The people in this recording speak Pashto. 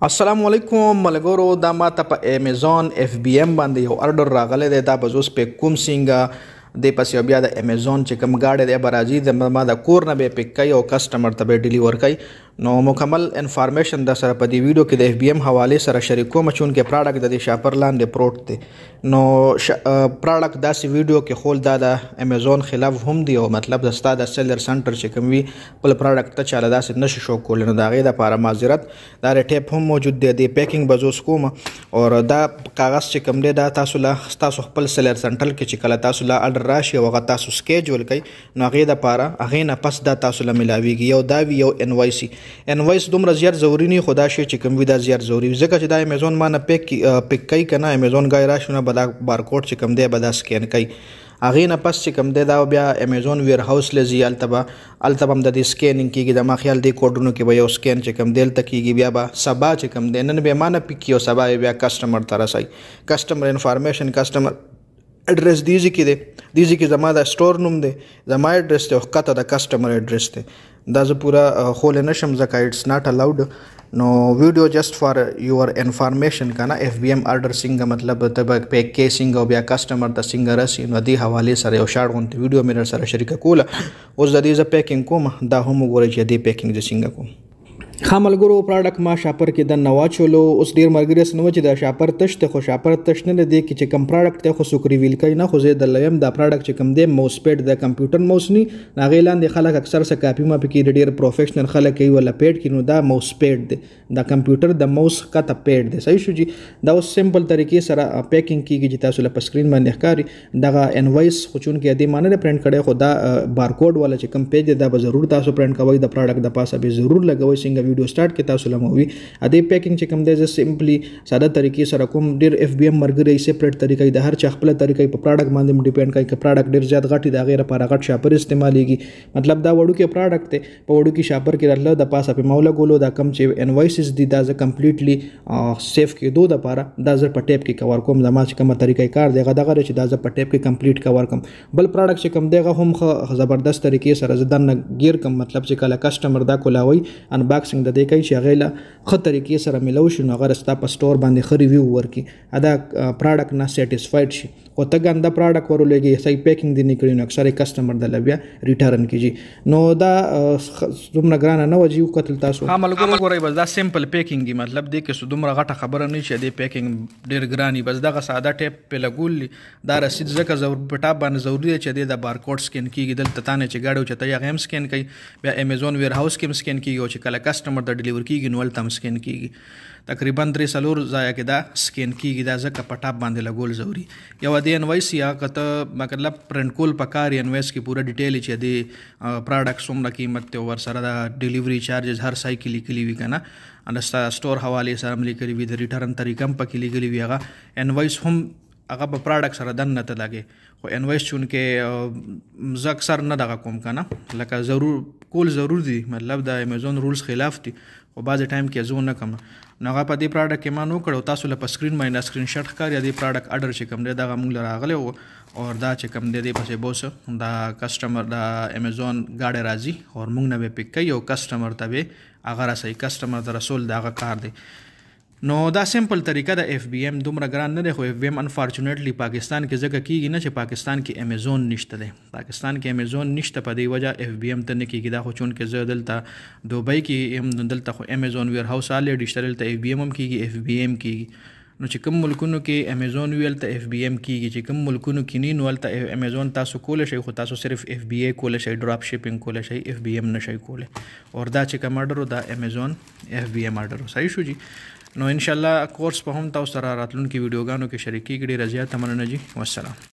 अस्सलामुअलैकुम मलगोरो دا ماته په امیزون اف بی ام باندې یو order راغلی دی دا به اوس په کوم څنګه د پس بیا د امیزون چې کوم گاډي دی برازي د ما د کور نه به پک کوي او کسٹمر ته به ډیلیور کوي نو مکمل انفارمیشن د سره په دی ویډیو کې د اف بی ام حواله سره شریکوم چون کې پروډکټ د شاپر لاندې پروت دی نو پروډکټ داسې ویډیو کې خول دا د امیزون خلاف هم دی او مطلب د استاد سیلر سنټر چې کوم وی بل پروډکټ ته چاله داسې نشي شو کول نو دا غي د لپاره معذرت دا ټیپ هم موجود دی د پیکینګ بزوس کوم او دا کاغذ چې کوم دی دا تاسو له تاسو خپل سیلر سنټر کې چې کله تاسو له اډر راشي او غا تاسو سکیجول کوي نو غي د لپاره غي نه پس دا تاسو له ملاويږي یو دا وی یو انوایس دومره زیات ضروری نه خدا شي چې کوم وی دا زیات ضروری ځکه چې دا امیزون ما نه پک کوي کنه امیزون غای راشونه بدا بارکوډ چې کوم دی بدا سکین کوي اغه نه پس چې کوم دی دا بیا امیزون ویر هاوس لزی التبا د دې سکینینګ کیږي د ما خیال دی کوډونو کې به یو سکین چې کوم دل تکیږي بیا به سبا چې کوم دی نن به مانه پکیو سبا بیا کسٹمر ته رسای کسٹمر انفارمیشن کسٹمر एड्रेस دیږي کې زما د سٹور نوم دی زما ایڈریس ته وخته د کسٹمر ایڈریس ته دا زه پورا خول نشم ځکه اټس ناٹ الاود نو ویډیو جست فار یور انفارمیشن کنه اف بی ام آرډر څنګه مطلب ته پیک کیسینګ او بیا کسٹمر ته څنګه راسي نو دی حواله سره یو شارټ غونډه ویډیو مې سره شریک کوله اوس د دې ز پیکینګ کوم دا هم وګورئ چې دی پیکینګ د څنګه کوم خاملګرو پروډکټ ما شاپر کې د نواچولو اوس ډیر مرګریس نو چې د شاپر تشته خو شاپر تشنه نه دی چې کوم پروډکټ ته خو سوکری ویل کوي نه خو زه د لیم دا پروډکټ چې کوم دی موس پیډ د کمپیوټر موس ني ناغیلان د خلک اکثر څه کاپی ما پکې ډیر پروفیشنل خلک کوي ولا پیډ کې نو دا موس پیډ دی د کمپیوټر د موس کته پیډ دی صحیح شو جی دا اوس سمپل طریقې سره پیکینګ کیږي چې تاسو په سکرین باندې ښکاری دغه انوایس خو چون کې د معنی پرینټ کړي خو دا بارکوډ ولا چې کوم پیج دا به ضرور تاسو پرینټ کوئ د پروډکټ د پاسه به ضرور لګوي څنګه ویډیو سٹارټ کې تاسو لموي ا دې پیکینګ چې کوم دی ز سمپلی ساده طریقې سره کوم ډیر اف بی ام مرګري سیپریټ طریقې د هر چا خپل طریقې په پروډکټ باندې ډیپند کوي چې پروډکټ ډیر زیات غټي د غیر لپاره غټ شاپر استعماليږي مطلب دا وړو کې پروډکټ ته په وړو کې شاپر کې راتله د پاسه په مولا ګولو دا کم چې انوایسز دي دا ز کمپلیټلی سیف کې دوه لپاره دا ز په ټیپ کې کور کوم زما چې کومه طریقې کار دی غدا غره چې دا ز په ټیپ کې کمپلیټ کور کوم بل پروډکټ چې کوم دیغه هم زبردست طریقې سره زدن گیر کوم مطلب چې کله کسٹمر دا کولاوي انباکسینګ د دې کوي چې غیله خو طریقې سره ملو شي نو غره ستا په سٹور باندې خو ریویو ورکي ادا پروډکټ نه سټیسفاید شي او ته ګنده پروډکټ ورولېږي صحیح پیکینګ دی نه کړی نو اکثر کسٹمر د لبیا ریټرن کیږي نو دا دومره ګرانه نه وجیو قتل تاسو ها ملګرو ګورئ بس دا سمپل پیکینګ دی مطلب دی کې دومره غټه خبره نه شي دی پیکینګ ډیر ګرانی بس دا ساده ټیپ په لګول دا رسید زکه ضرور په ټاپ باندې ضروری دی چې د بارکوډ سکین کیږي دلته تانه چې گاډو چې ته یې هم سکین کوي بیا امیزون ویر هاوس کې سکین کیږي او چې کله کسٹمر د ډیلیور کیږي نو ولته سکین کیږي تقریبا 3 سلور ځای کې دا سکین کیږي دا ځکه په ټاپ باندې لګول ضروری یو د انوایس یا کته مطلب پرنٹ کول پکاري انوایس کې پورا ډیټیل چې دی پروډکټ څومره قیمت ته ور سره دا ډیلیوری چارجز هر سای کې لیکلي وي کنه انستا سٹور حواله سره لیکلي وي د ریټرن طریقه هم پکې لیکلي وي هغه انوایس هم هغه په پروډکټ سره دن نه ته لګي خو انوایس چون کې ز اکثر نه دغه کوم کنه لکه ضرور دي مطلب د امیزون رولز خلاف دي او بعض ټایم کې زون نه کم نو هغه په دې پروډکټ کې ما نو کړو تاسو له سکرین باندې سکرین شاټ ښکاري د پروډکټ اډر چې کوم دی دا موږ راغله او دا چې کوم دی پسې بوس دا کسٹمر دا امیزون گاډي راځي او موږ نه پک کوي او کسٹمر ته به هغه راسي کسٹمر ته رسول دا کار دی نو دا سمپل طریقه د اف بی ام دومره ګران نه دی خو اف بی ام انفارچونیټلی پاکستان کې ځکه کیږي نه چې پاکستان کې امیزون نشته دی پاکستان کې امیزون نشته په دی وجه اف بی ام ته نه کیږي دا خو چون کې زه دلته دوبۍ کې هم دلته خو امیزون ویر هاوس آل ډیجیټل ته اف بی ام هم کیږي اف بی ام کیږي نو چې کوم ملکونو کې امیزون ویل ته اف بی ام کیږي چې کوم ملکونو کې نه نو ته امیزون تاسو کول شي خو تاسو صرف اف بی ای کول شي ډراپ شیپینګ کول شي اف بی ام نشي کوله او دا چې کوم اډر دا امیزون اف بی ام اډر صحیح شو جی نو ان شاء الله کورس په هم تاسو سره راتلونکي ویډیوګانو کې شریکي کړي رضایت مننه جی والسلام